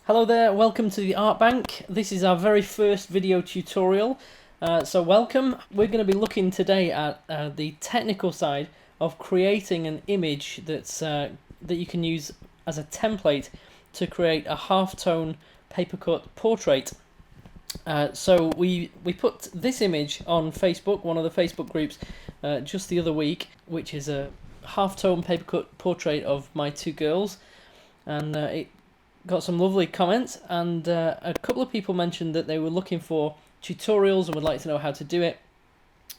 Hello there, welcome to the Art Bank. This is our very first video tutorial, so welcome. We're going to be looking today at the technical side of creating an image that you can use as a template to create a halftone papercut portrait. So we put this image on Facebook, one of the Facebook groups, just the other week, which is a halftone papercut portrait of my two girls, and it got some lovely comments, and a couple of people mentioned that they were looking for tutorials and would like to know how to do it.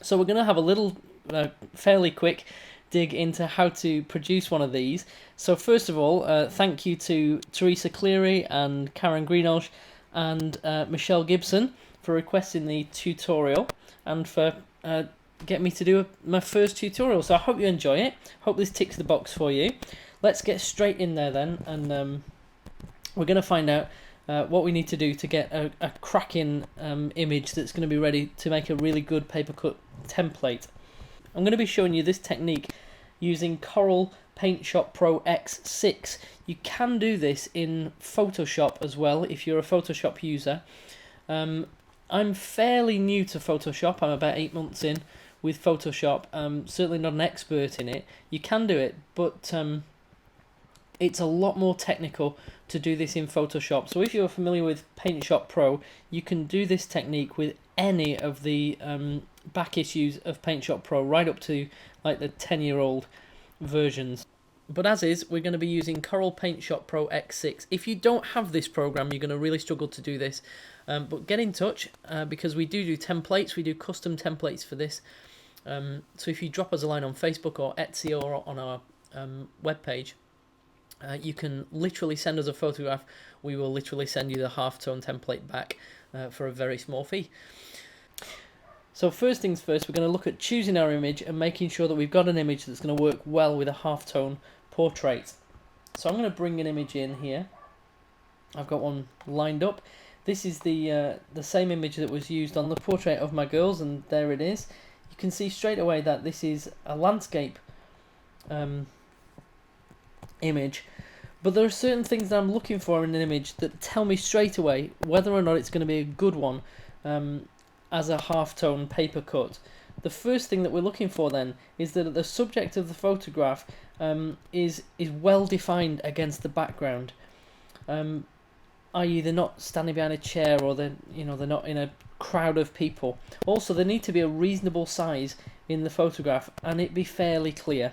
So we're going to have a little fairly quick dig into how to produce one of these. So first of all, thank you to Teresa Cleary and Karen Greenosh and Michelle Gibson for requesting the tutorial and for getting me to do my first tutorial. So I hope you enjoy it. Hope this ticks the box for you. Let's get straight in there then, and we're going to find out what we need to do to get a cracking image that's going to be ready to make a really good papercut template. I'm going to be showing you this technique using Corel Paintshop Pro X6. You can do this in Photoshop as well if you're a Photoshop user. I'm fairly new to Photoshop. I'm about 8 months in with Photoshop. I'm certainly not an expert in it. You can do it, but it's a lot more technical to do this in Photoshop. So if you're familiar with Paintshop Pro, you can do this technique with any of the back issues of Paintshop Pro, right up to like the 10-year-old versions. But as is, we're going to be using Corel Paintshop Pro X6. If you don't have this program, you're going to really struggle to do this. But get in touch because we do templates. We do custom templates for this. So if you drop us a line on Facebook or Etsy or on our webpage, you can literally send us a photograph. We will literally send you the halftone template back for a very small fee. So first things first, we're going to look at choosing our image and making sure that we've got an image that's going to work well with a halftone portrait. So I'm going to bring an image in here. I've got one lined up. This is the same image that was used on the portrait of my girls, and there it is. You can see straight away that this is a landscape image, but there are certain things that I'm looking for in an image that tell me straight away whether or not it's going to be a good one as a halftone paper cut. The first thing that we're looking for then is that the subject of the photograph is well defined against the background, i.e. they're not standing behind a chair, or they're not in a crowd of people. Also, they need to be a reasonable size in the photograph and it be fairly clear.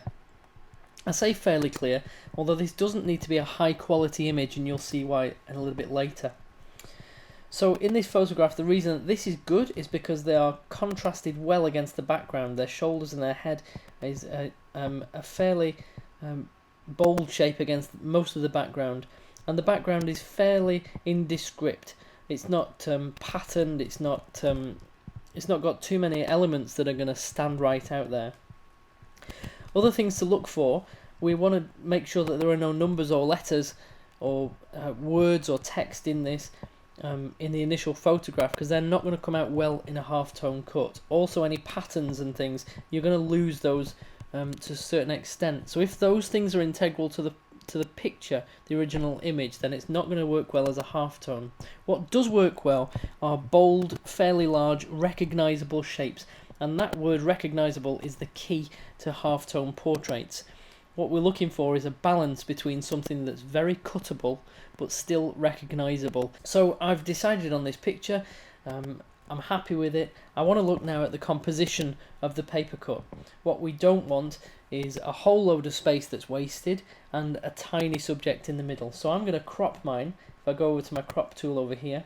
I say fairly clear, although this doesn't need to be a high quality image, and you'll see why a little bit later. So in this photograph, the reason that this is good is because they are contrasted well against the background. Their shoulders and their head is a fairly bold shape against most of the background, and the background is fairly indescript. It's not patterned. It's not got too many elements that are going to stand right out there. Other things to look for, we want to make sure that there are no numbers or letters or words or text in this in the initial photograph, because they're not going to come out well in a halftone cut. Also, any patterns and things, you're going to lose those to a certain extent. So if those things are integral to the picture, the original image, then it's not going to work well as a halftone. What does work well are bold, fairly large, recognizable shapes. And that word recognizable is the key to halftone portraits. What we're looking for is a balance between something that's very cuttable but still recognizable. So I've decided on this picture. I'm happy with it. I want to look now at the composition of the paper cut. What we don't want is a whole load of space that's wasted and a tiny subject in the middle. So I'm going to crop mine. If I go over to my crop tool over here,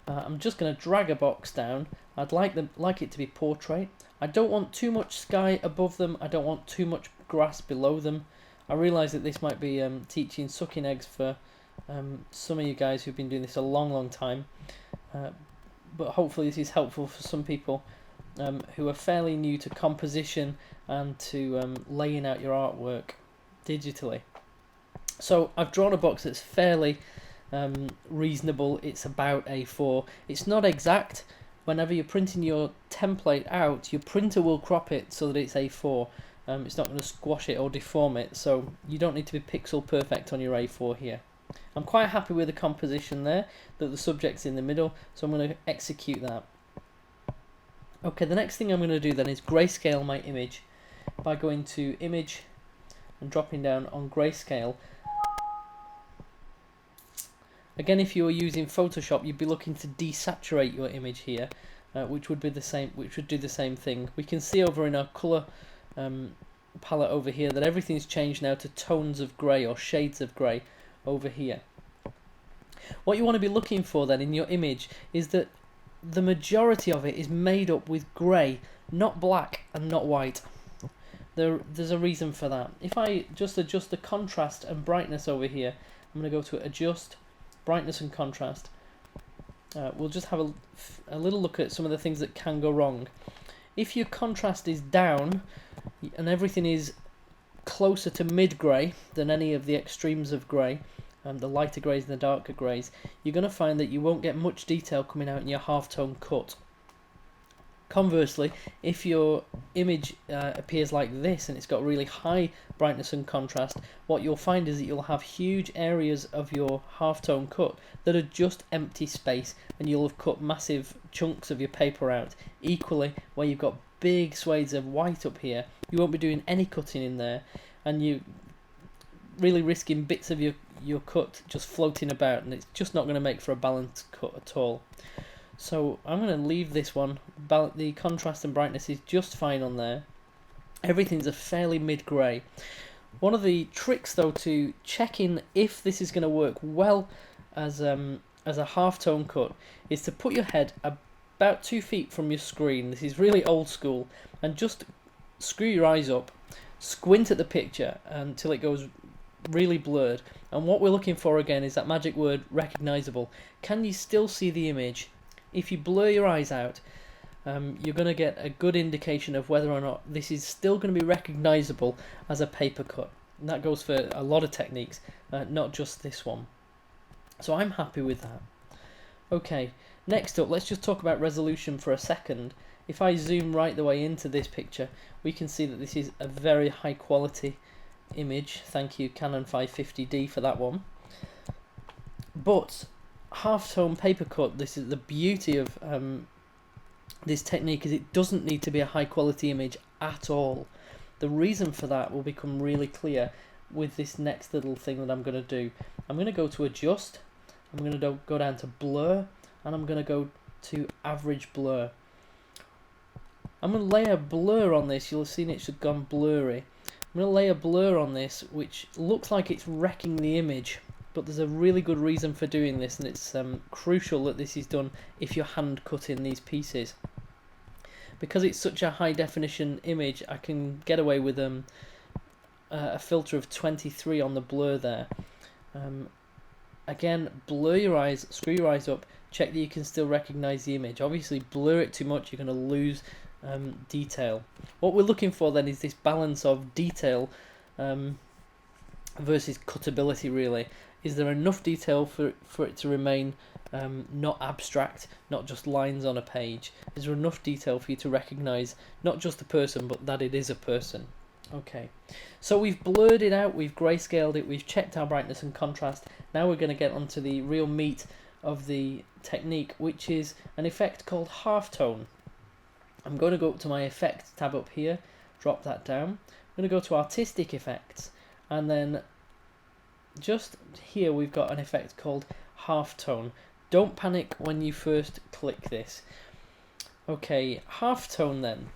I'm just going to drag a box down. I'd like it to be portrait. I don't want too much sky above them. I don't want too much grass below them. I realise that this might be teaching sucking eggs for some of you guys who've been doing this a long time. But hopefully this is helpful for some people who are fairly new to composition and to laying out your artwork digitally. So I've drawn a box that's fairly reasonable. It's about A4. It's not exact. Whenever you're printing your template out, your printer will crop it so that it's A4. It's not going to squash it or deform it, so you don't need to be pixel perfect on your A4 here. I'm quite happy with the composition there, that the subject's in the middle, so I'm going to execute that. Okay, the next thing I'm going to do then is grayscale my image by going to Image and dropping down on Grayscale. Again, if you were using Photoshop, you'd be looking to desaturate your image here, which would be the same. Which would do the same thing. We can see over in our color palette over here that everything's changed now to tones of grey or shades of grey over here. What you want to be looking for then in your image is that the majority of it is made up with grey, not black and not white. There's a reason for that. If I just adjust the contrast and brightness over here, I'm going to go to Adjust, Brightness and Contrast. We'll just have a little look at some of the things that can go wrong. If your contrast is down and everything is closer to mid-grey than any of the extremes of grey, the lighter greys and the darker greys, you're going to find that you won't get much detail coming out in your halftone cut. Conversely, if your image appears like this and it's got really high brightness and contrast, what you'll find is that you'll have huge areas of your halftone cut that are just empty space, and you'll have cut massive chunks of your paper out. Equally, where you've got big swathes of white up here, you won't be doing any cutting in there, and you really risking bits of your cut just floating about, and it's just not going to make for a balanced cut at all. So I'm going to leave this one. The contrast and brightness is just fine on there. Everything's a fairly mid-grey. One of the tricks though to checking if this is going to work well as a halftone cut is to put your head about 2 feet from your screen. This is really old school, and just screw your eyes up, squint at the picture until it goes really blurred. And what we're looking for again is that magic word recognizable. Can you still see the image? If you blur your eyes out, you're going to get a good indication of whether or not this is still going to be recognizable as a paper cut. And that goes for a lot of techniques, not just this one. So I'm happy with that. Okay, next up, let's just talk about resolution for a second. If I zoom right the way into this picture, we can see that this is a very high quality image. Thank you Canon 550D for that one. But halftone paper cut, this is the beauty of this technique, is it doesn't need to be a high quality image at all. The reason for that will become really clear with this next little thing that I'm going to do. I'm going to go to Adjust, I'm going to go down to Blur, and I'm going to go to Average Blur. I'm going to lay a blur on this. You'll have seen it's gone blurry. I'm going to lay a blur on this which looks like it's wrecking the image, but there's a really good reason for doing this, and it's crucial that this is done if you're hand cutting these pieces. Because it's such a high definition image, I can get away with a filter of 23 on the blur there. Again, blur your eyes, screw your eyes up, check that you can still recognize the image. Obviously, blur it too much, you're going to lose detail. What we're looking for then is this balance of detail versus cutability, really. Is there enough detail for it to remain not abstract, not just lines on a page? Is there enough detail for you to recognise not just the person, but that it is a person? Okay, so we've blurred it out, we've grayscaled it, we've checked our brightness and contrast. Now we're going to get onto the real meat of the technique, which is an effect called halftone. I'm going to go up to my Effects tab up here, drop that down. I'm going to go to Artistic Effects, and then just here we've got an effect called halftone. Don't panic when you first click this. Okay, halftone then.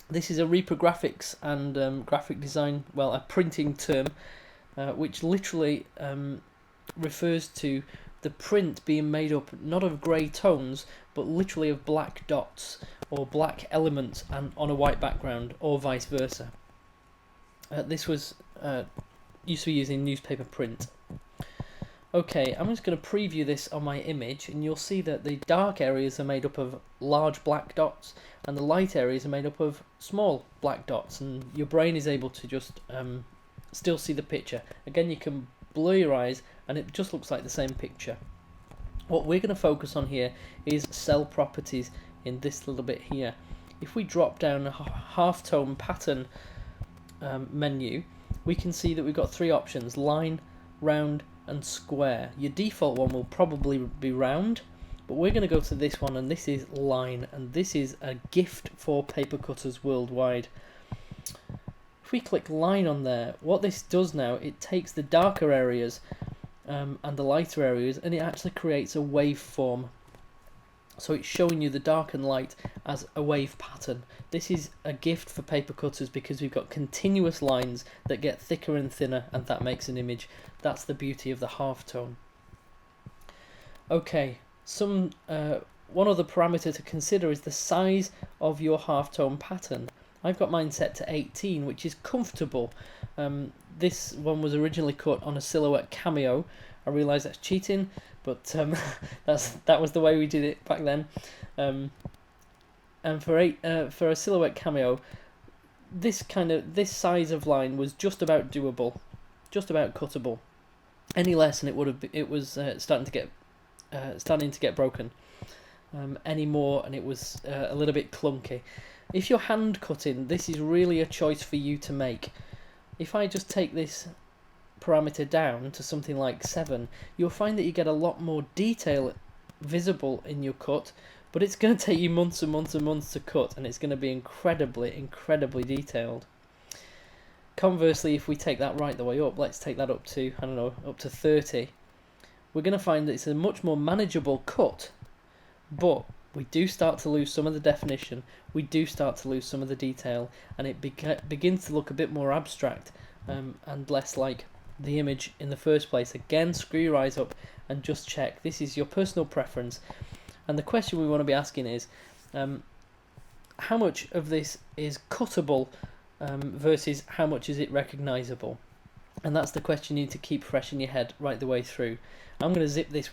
This is a reprographics and graphic design, well, a printing term, which literally refers to the print being made up not of grey tones, but literally of black dots or black elements and on a white background, or vice versa. This was used to be using newspaper print. Okay, I'm just going to preview this on my image, and you'll see that the dark areas are made up of large black dots, and the light areas are made up of small black dots, and your brain is able to just still see the picture. Again, you can blur your eyes, and it just looks like the same picture. What we're going to focus on here is cell properties in this little bit here. If we drop down a halftone pattern menu, we can see that we've got three options: line, round, and square. Your default one will probably be round, but we're going to go to this one, and this is line, and this is a gift for paper cutters worldwide. If we click line on there, what this does now, it takes the darker areas and the lighter areas, and it actually creates a waveform. So it's showing you the dark and light as a wave pattern. This is a gift for paper cutters because we've got continuous lines that get thicker and thinner, and that makes an image. That's the beauty of the halftone. Okay, one other parameter to consider is the size of your halftone pattern. I've got mine set to 18, which is comfortable. This one was originally cut on a silhouette cameo. I realise that's cheating, but that was the way we did it back then. And for a silhouette cameo, this size of line was just about doable, just about cuttable. Any less, and it was starting to get broken. Any more, and it was a little bit clunky. If you're hand cutting, this is really a choice for you to make. If I just take this parameter down to something like 7, you'll find that you get a lot more detail visible in your cut, but it's going to take you months and months and months to cut, and it's going to be incredibly detailed. Conversely, if we take that right the way up, let's take that up to, I don't know, up to 30, we're going to find that it's a much more manageable cut, but we do start to lose some of the definition, we do start to lose some of the detail, and it begins to look a bit more abstract and less like the image in the first place. Again, screw your eyes up and just check. This is your personal preference, and the question we want to be asking is how much of this is cuttable versus how much is it recognizable, and that's the question you need to keep fresh in your head right the way through. I'm going to zip this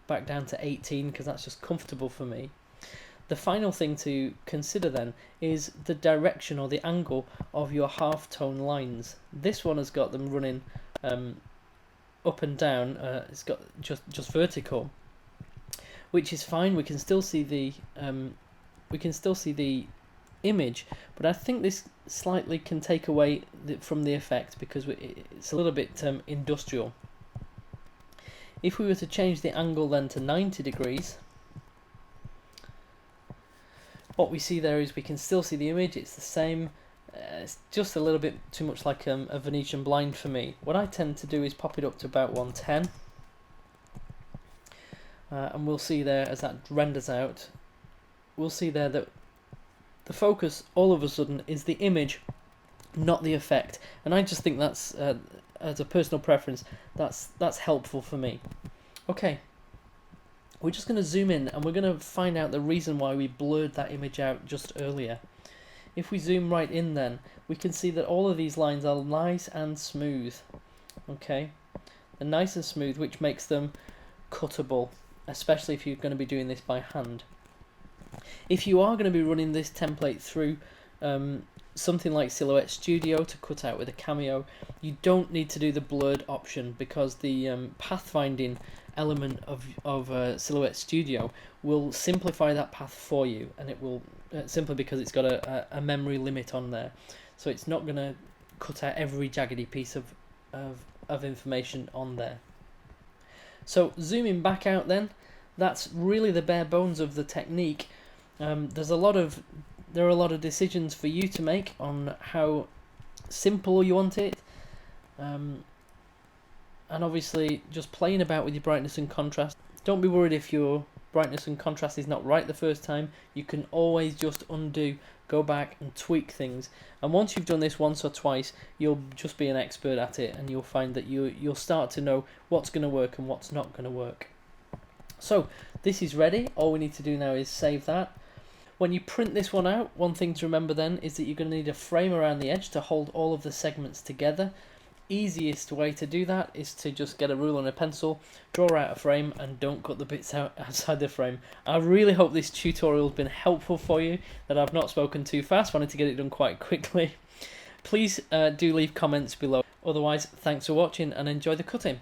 back down to 18 because that's just comfortable for me. The final thing to consider then is the direction or the angle of your halftone lines. This one has got them running up and down. It's got just vertical, which is fine. We can still see the image, but I think this slightly can take away from the effect because it's a little bit industrial. If we were to change the angle then to 90 degrees, what we see there is we can still see the image. It's the same. It's just a little bit too much like a Venetian blind for me. What I tend to do is pop it up to about 110. And we'll see there as that renders out, we'll see there that the focus all of a sudden is the image, not the effect. And I just think that's, as a personal preference, that's helpful for me. Okay, we're just going to zoom in and we're going to find out the reason why we blurred that image out just earlier. If we zoom right in then, we can see that all of these lines are nice and smooth. Okay, they're nice and smooth, which makes them cuttable, especially if you're going to be doing this by hand. If you are going to be running this template through something like Silhouette Studio to cut out with a cameo, you don't need to do the blurred option because the pathfinding element of Silhouette Studio will simplify that path for you, and it will simply because it's got a memory limit on there, so it's not going to cut out every jaggedy piece of information on there. So zooming back out then, that's really the bare bones of the technique. There are a lot of decisions for you to make on how simple you want it, and obviously just playing about with your brightness and contrast. Don't be worried if your brightness and contrast is not right the first time. You can always just undo, go back and tweak things, and once you've done this once or twice, you'll just be an expert at it, and you'll find that you'll start to know what's going to work and what's not going to work. So this is ready. All we need to do now is save that. When you print this one out, one thing to remember then is that you're going to need a frame around the edge to hold all of the segments together. Easiest way to do that is to just get a ruler and a pencil, draw out a frame, and don't cut the bits outside the frame. I really hope this tutorial has been helpful for you, that I've not spoken too fast, wanted to get it done quite quickly. Please do leave comments below. Otherwise, thanks for watching and enjoy the cutting.